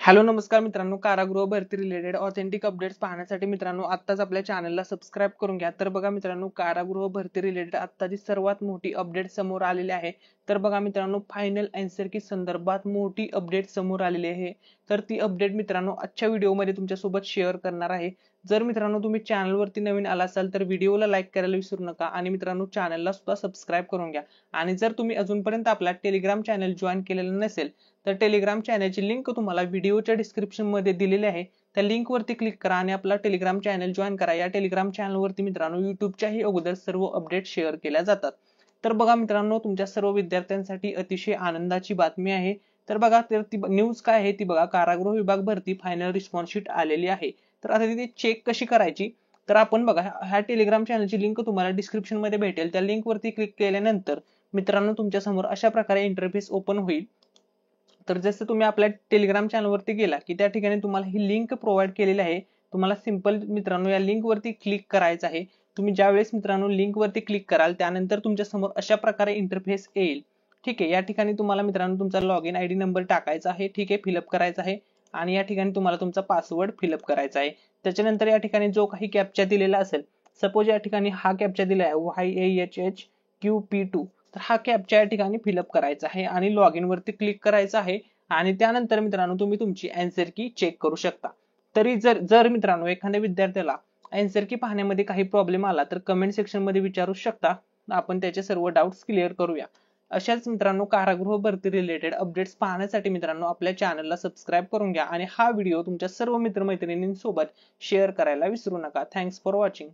Hello नमस्कार मित्रांनो, कारागृह भरती रिलेटेड ऑथेंटिक अपडेट्स पाहण्यासाठी मित्रांनो आत्ताच आपल्या चॅनलला सबस्क्राईब करून घ्या। तर बघा मित्रांनो, कारागृह भरती रिलेटेड आत्ताची सर्वात मोठी अपडेट समोर आलेली आहे। तर बघा मित्रांनो, फायनल आन्सर की संदर्भात मोठी अपडेट समोर आलेली आहे। तर ती अपडेट मित्रांनो आजच्या व्हिडिओमध्ये तुमच्यासोबत शेअर करणार आहे। जर मित्रांनो तुम्ही चॅनलवरती नवीन आला असाल तर व्हिडिओला लाईक करायला विसरू नका आणि मित्रांनो चॅनलला सुद्धा सबस्क्राईब करून घ्या। आणि जर तुम्ही अजूनपर्यंत आपला टेलिग्राम चॅनल जॉईन केलेलं नसेल तर टेलिग्राम चॅनलची लिंक तुम्हाला व्हिडिओच्या डिस्क्रिप्शन मध्ये दिलेली आहे। त्या लिंक वरती क्लिक करा आणि आपला टेलिग्राम चॅनल जॉईन करा। या टेलिग्राम चॅनल वरती मित्रांनो युट्यूबच्याही अगोदर सर्व अपडेट शेअर केल्या जातात। तर बघा मित्रांनो, तुमच्या सर्व विद्यार्थ्यांसाठी अतिशय आनंदाची बातमी आहे। तर बघा, तर ती न्यूज काय आहे ती बघा, कारागृह विभाग भरती फायनल रिस्पॉन्स शीट आलेली आहे। तर आता ती चेक कशी करायची, तर आपण बघा ह्या टेलिग्राम चॅनलची लिंक तुम्हाला डिस्क्रिप्शन मध्ये भेटेल। त्या लिंक वरती क्लिक केल्यानंतर मित्रांनो तुमच्या समोर अशा प्रकारे इंटरफेस ओपन होईल। तर जसं तुम्ही आपल्या टेलिग्राम चॅनल वरती गेला की त्या ठिकाणी तुम्हाला ही लिंक प्रोव्हाइड केलेली आहे। तुम्हाला सिंपल मित्रांनो या लिंक वरती क्लिक करायचं आहे। तुम्ही ज्यावेळेस मित्रांनो लिंक वरती क्लिक कराल त्यानंतर तुमच्या समोर अशा प्रकारे इंटरफेस येईल। ठीक आहे, या ठिकाणी तुम्हाला मित्रांनो तुमचा लॉगिन आयडी नंबर टाकायचा आहे। ठीक आहे, फिलअप करायचा आहे आणि या ठिकाणी तुम्हाला तुमचा पासवर्ड फिलअप करायचा आहे। त्याच्यानंतर या ठिकाणी जो काही कॅप्चा दिलेला असेल, सपोज या ठिकाणी हा कॅप्चा दिला आहे YAHHQP2, तर हा कॅप्चा या ठिकाणी फिलअप करायचा आहे आणि लॉगिन वरती क्लिक करायचं आहे। आणि त्यानंतर मित्रांनो तुम्ही तुमची आन्सर की चेक करू शकता। तरी जर जर मित्रांनो एखाद्या विद्यार्थ्याला आन्सर की पाहण्यामध्ये काही प्रॉब्लेम आला तर कमेंट सेक्शन मध्ये विचारू शकता, आपण त्याचे सर्व डाउट्स क्लिअर करूया। अशाच मित्रांनो कारागृह भरती रिलेटेड अपडेट्स पाहण्यासाठी मित्रांनो आपल्या चॅनलला सबस्क्राईब करून घ्या आणि हा व्हिडिओ तुमच्या सर्व मित्रमैत्रिणींसोबत शेअर करायला विसरू नका। Thanks for watching.